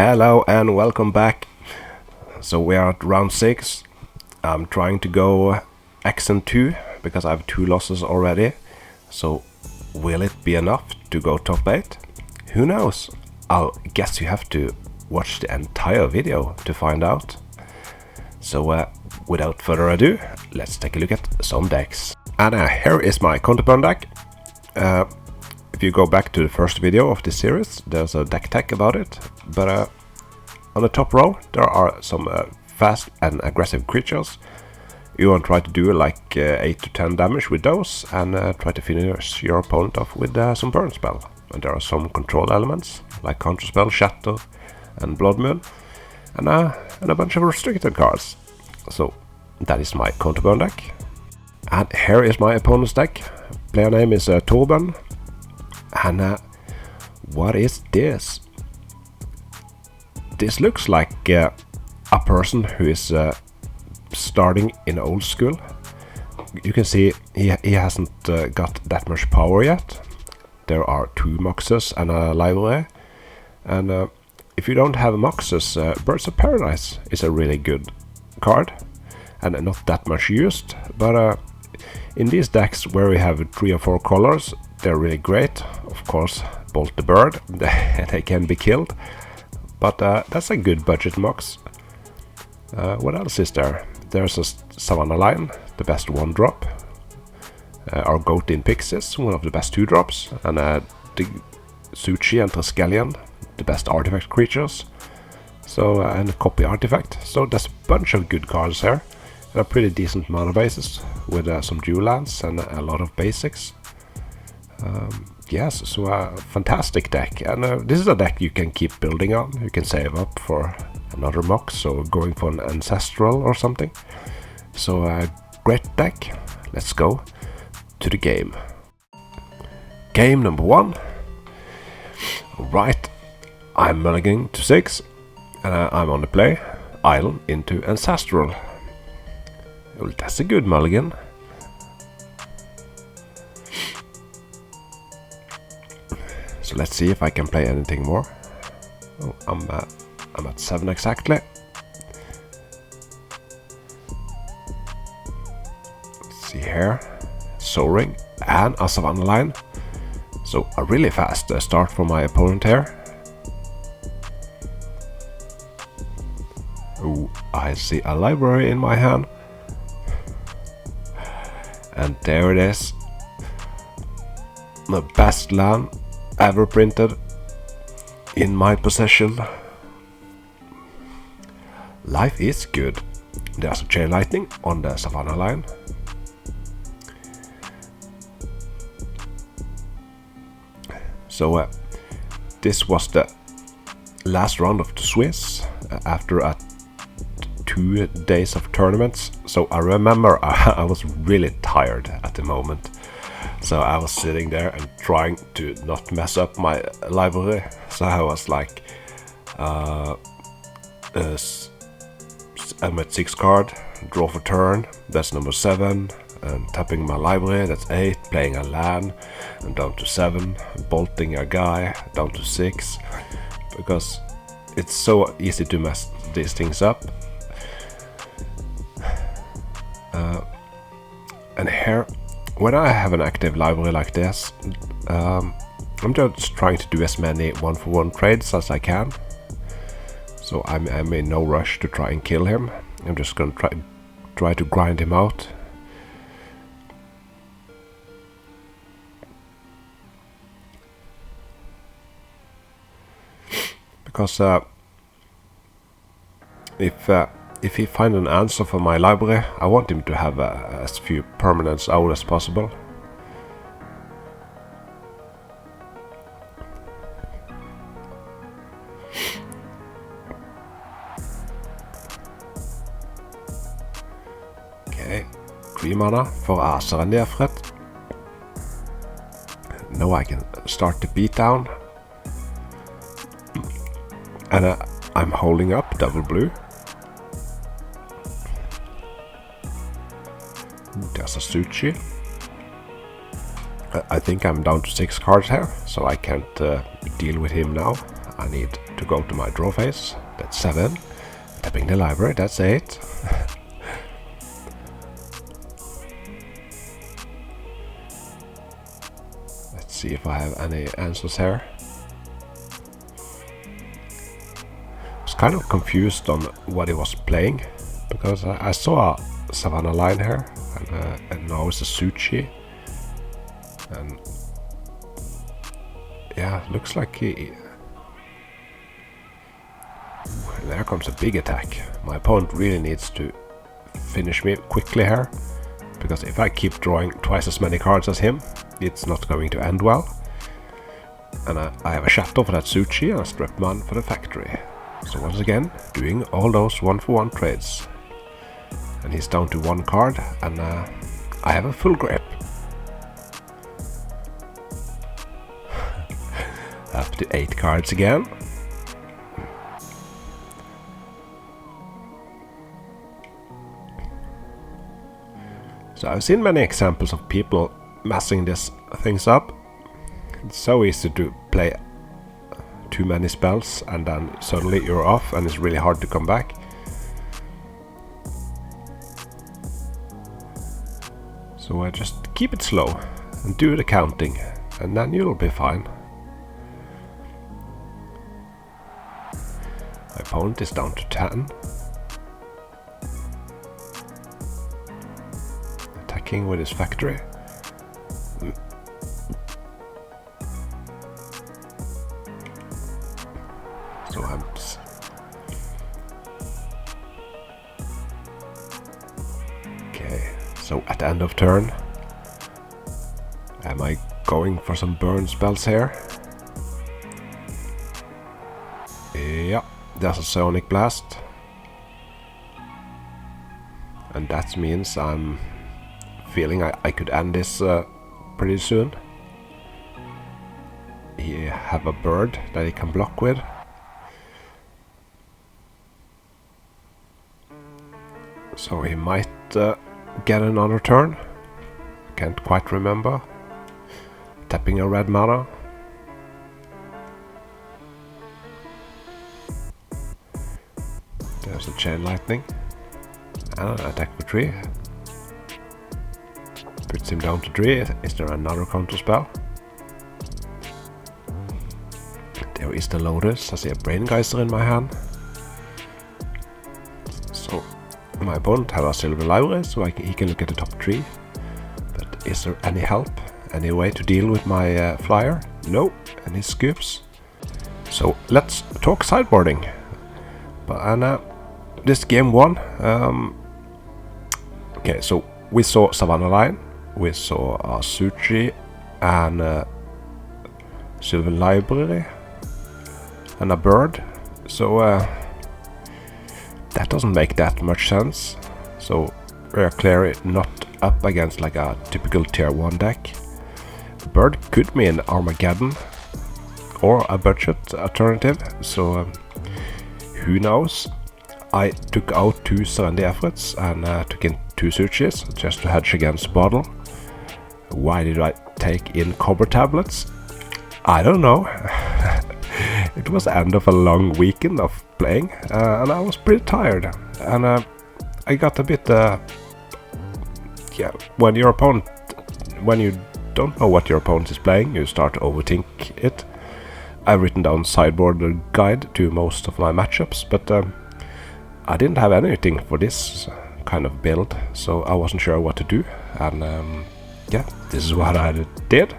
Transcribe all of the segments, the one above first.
Hello and welcome back. So we are at round 6. I'm trying to go X and 2 because I have 2 losses already. So will it be enough to go top 8? Who knows? I guess you have to watch the entire video to find out. So without further ado, let's take a look at some decks. And here is my Counterburn deck. If you go back to the first video of this series, there's a deck tech about it. But on the top row, there are some fast and aggressive creatures. You want to try to do like 8 to 10 damage with those and try to finish your opponent off with some burn spell. And there are some control elements like Counterspell, Shatter and Blood Moon, and a bunch of restricted cards. So that is my Counterburn deck. And here is my opponent's deck. Player name is TronWars. And what is this? This looks like a person who is starting in old school. You can see he hasn't got that much power yet. There are 2 Moxes and a library. And if you don't have Moxes, Birds of Paradise is a really good card. And not that much used, but in these decks where we have 3 or 4 colors, they're really great. Of course, Bolt the Bird, they can be killed, but that's a good budget Mox. What else is there? There's a Savannah Lion, the best 1-drop. Our Goat in Pixies, one of the best 2-drops, and the Suchi and Triskelion, the best artifact creatures. So and a copy artifact. So there's a bunch of good cards here. And a pretty decent mana bases with some dual lands and a lot of basics. Yes, so a fantastic deck, and this is a deck you can keep building on. You can save up for another Mox or going for an Ancestral or something. So a great deck. Let's go to the game. Game number 1. Right, I'm mulliganing to 6, and I'm on the play. Island into Ancestral. Well, that's a good mulligan. So let's see if I can play anything more. Oh, I'm at 7 exactly. Let's see here. Soaring and a Savannah Lion. So a really fast start for my opponent here. Oh, I see a library in my hand. And there it is. The best land ever printed in my possession. Life is good. There's a Chain Lightning on the Savannah Lion. So this was the last round of the Swiss after 2 days of tournaments. So I remember I was really tired at the moment. So I was sitting there and trying to not mess up my library. So I was like, I'm at 6 card, draw for turn, that's number 7, and tapping my library, that's 8, playing a land, and down to 7, bolting a guy, down to 6, because it's so easy to mess these things up. And here, when I have an active library like this, I'm just trying to do as many 1-for-1 trades as I can. So I'm in no rush to try and kill him. I'm just gonna try to grind him out. Because if he finds an answer for my library, I want him to have as few permanents out as possible. Okay, 3 mana for Aser and Nefret. Now I can start the beatdown. And I'm holding up double blue. There's a Suchi. I think I'm down to 6 cards here, so I can't deal with him now. I need to go to my draw phase. That's 7. Tapping the library, that's 8. Let's see if I have any answers here. I was kind of confused on what he was playing, because I saw a Savannah line here, and now it's a Suchi. And yeah, looks like he... There comes a big attack. My opponent really needs to finish me quickly here, because if I keep drawing twice as many cards as him, it's not going to end well. And I have a shadow for that Suchi and a Strepman for the factory. So once again, doing all those 1-for-1 trades. And he's down to 1 card, and I have a full grip. Up to 8 cards again. So I've seen many examples of people messing these things up. It's so easy to play too many spells and then suddenly you're off and it's really hard to come back. So I just keep it slow and do the counting, and then you'll be fine. My opponent is down to 10. Attacking with his factory. So I'm... Okay, so at the end of turn, am I going for some burn spells here? Yeah, there's a Sonic Blast. And that means I'm feeling I could end this pretty soon. He have a bird that he can block with. So he might get another turn. Can't quite remember. Tapping a red mana. There's a Chain Lightning. And an attack for 3. Puts him down to 3. Is there another counter spell? There is the Lotus. I see a Brain Geyser in my hand. So my opponent has a Silver Library, so he can look at the top 3. But is there any help? Any way to deal with my flyer? No. Any scoops? So let's talk sideboarding. But this game 1. Okay, so we saw Savannah line. We saw a Suchi and a Silver Library and a bird. So that doesn't make that much sense. So we're clearly not up against like a typical tier 1 deck. Bird could mean Armageddon or a budget alternative. So who knows? I took out 2 Serenity Efforts and took in 2 Suchis just to hedge against bottle. Why did I take in Cobber Tablets? I don't know. It was the end of a long weekend of playing and I was pretty tired. And I got a bit... yeah, when you don't know what your opponent is playing, you start to overthink it. I've written down sideboard guide to most of my matchups, but I didn't have anything for this kind of build, so I wasn't sure what to do. And yeah, this is what I did.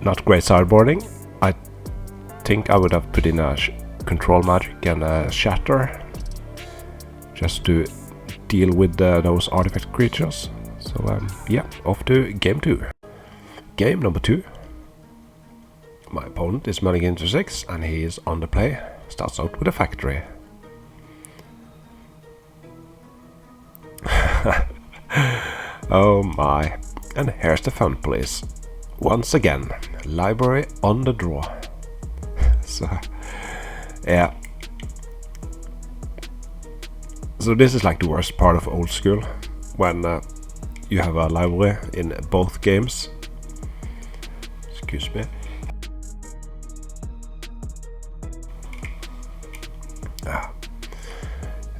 Not great sideboarding. I think I would have put in a Control Magic and a Shatter just to deal with those artifact creatures. So yeah, off to game 2. Game number 2. My opponent is mulling into 6 and he is on the play. Starts out with a factory. Oh my. And here's the fun place. Once again, library on the draw. So yeah. So this is like the worst part of old school, when you have a library in both games. Excuse me.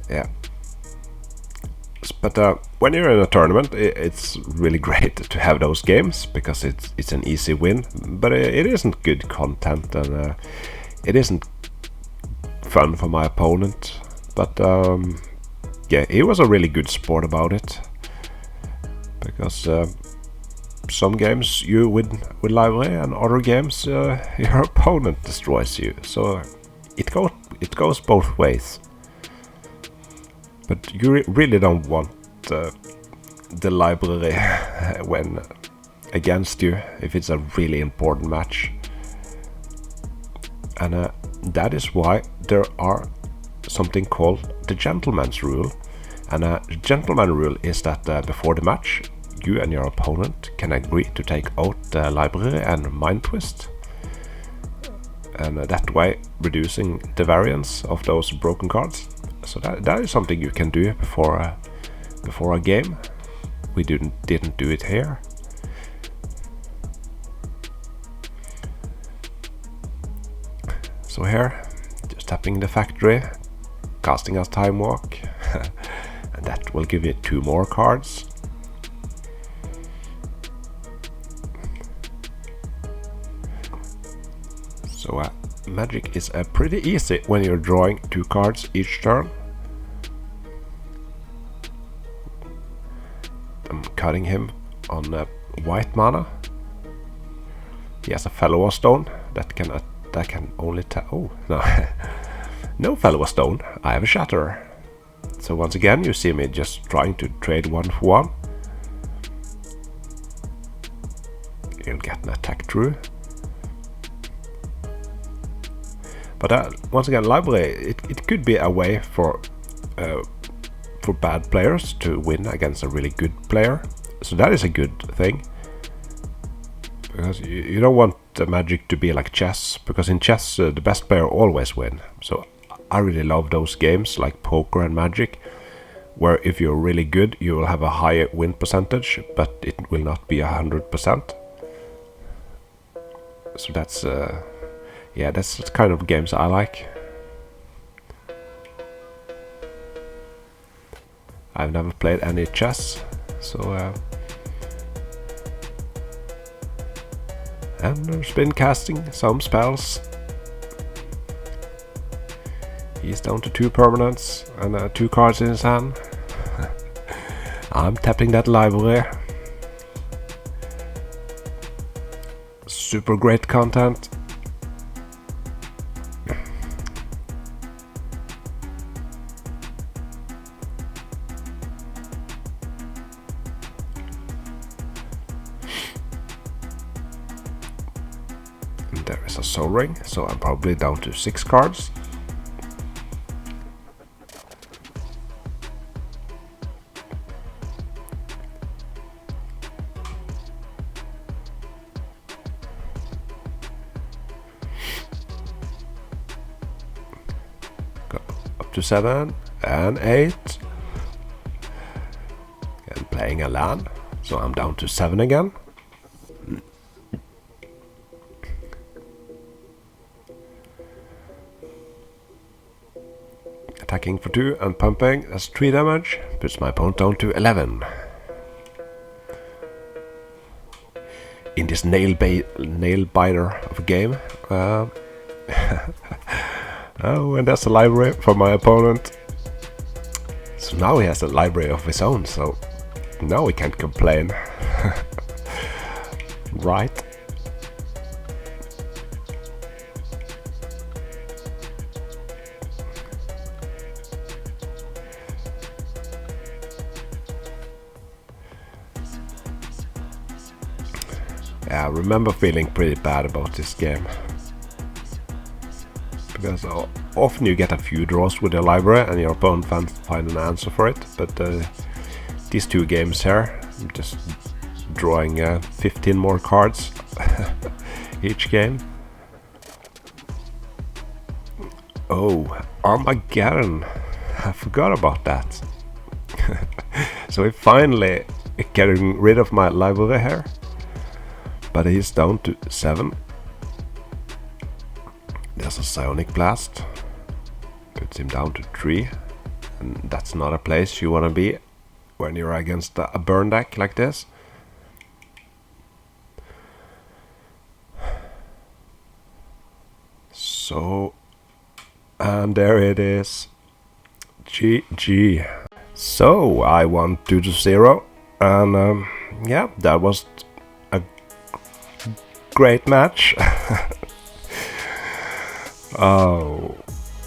Yeah. But when you're in a tournament, it's really great to have those games because it's an easy win. But it isn't good content, and it isn't fun for my opponent. But yeah, he was a really good sport about it, because some games you win with library, and other games your opponent destroys you. So it goes both ways. But you really don't want the library when against you if it's a really important match. And that is why there are something called the gentleman's rule. And the gentleman rule is that before the match, you and your opponent can agree to take out the library and mind twist, and that way reducing the variance of those broken cards. So that is something you can do before a game. We didn't do it here. So here, just tapping the factory, casting as time walk, and that will give you 2 more cards. So magic is pretty easy when you're drawing 2 cards each turn. I'm cutting him on white mana. He has a Fellow Stone that can only oh no, no Fellow Stone. I have a Shatterer. So once again, you see me just trying to trade 1 for 1. He'll get an attack through. But once again, library, it could be a way for bad players to win against a really good player. So that is a good thing, because you don't want the magic to be like chess, because in chess the best player always win. So I really love those games like poker and magic, where if you're really good you will have a higher win percentage, but it will not be 100%. So that's yeah, that's the kind of games I like. I've never played any chess, so and there's been casting some spells. He's down to 2 permanents and 2 cards in his hand. I'm tapping that library. Super great content. There is a Soul Ring, so I'm probably down to 6 cards. Go up to 7 and 8. And playing a land, so I'm down to 7 again. Attacking for 2 and pumping, that's 3 damage, puts my opponent down to 11. In this nail biter of a game. Oh, and that's a library for my opponent. So now he has a library of his own, so now he can't complain. Right? Yeah, I remember feeling pretty bad about this game, because often you get a few draws with the library and your opponent can't find an answer for it. But these 2 games here, I'm just drawing 15 more cards each game. Oh, Armageddon! I forgot about that. So we finally getting rid of my library here. But he's down to 7. There's a Psionic Blast. Puts Puts him down to 3. And that's not a place you want to be when you're against a burn deck like this. So, and there it is. GG. So I won 2-0, and yeah, that was a great match. Oh,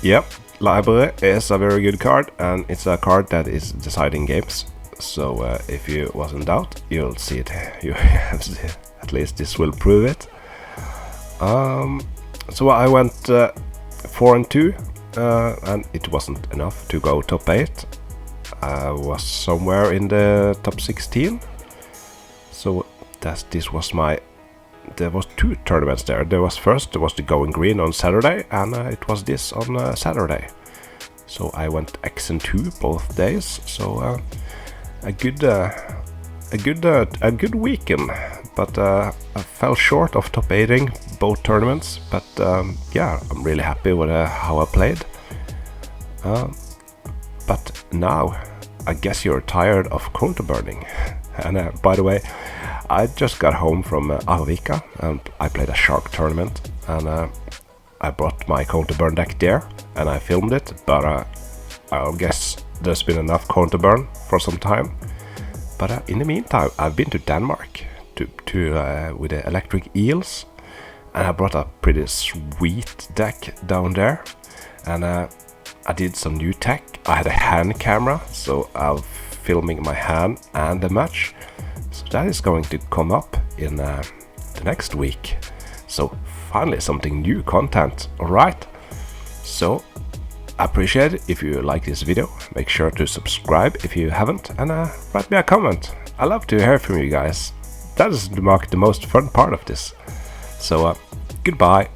yep. Library is a very good card, and it's a card that is deciding games. So if you was in doubt, you'll see it. You have to, at least this will prove it. So I went 4-2, and it wasn't enough to go top 8. I was somewhere in the top 16. So this was my. There was 2 tournaments there. There was the Going Green on Saturday, and it was this on Saturday. So I went X2 both days. So a good weekend. But I fell short of top 8ing both tournaments. But yeah, I'm really happy with how I played. But now I guess you're tired of counterburning. And by the way, I just got home from Arvika, and I played a shark tournament, and I brought my counterburn deck there, and I filmed it, but I guess there's been enough counterburn for some time. But in the meantime, I've been to Denmark with the electric eels, and I brought a pretty sweet deck down there, and I did some new tech. I had a hand camera, so I'm filming my hand and the match. So that is going to come up in the next week. So finally something new content, alright? So I appreciate it if you like this video. Make sure to subscribe if you haven't, and write me a comment. I love to hear from you guys. That is the most fun part of this. So goodbye.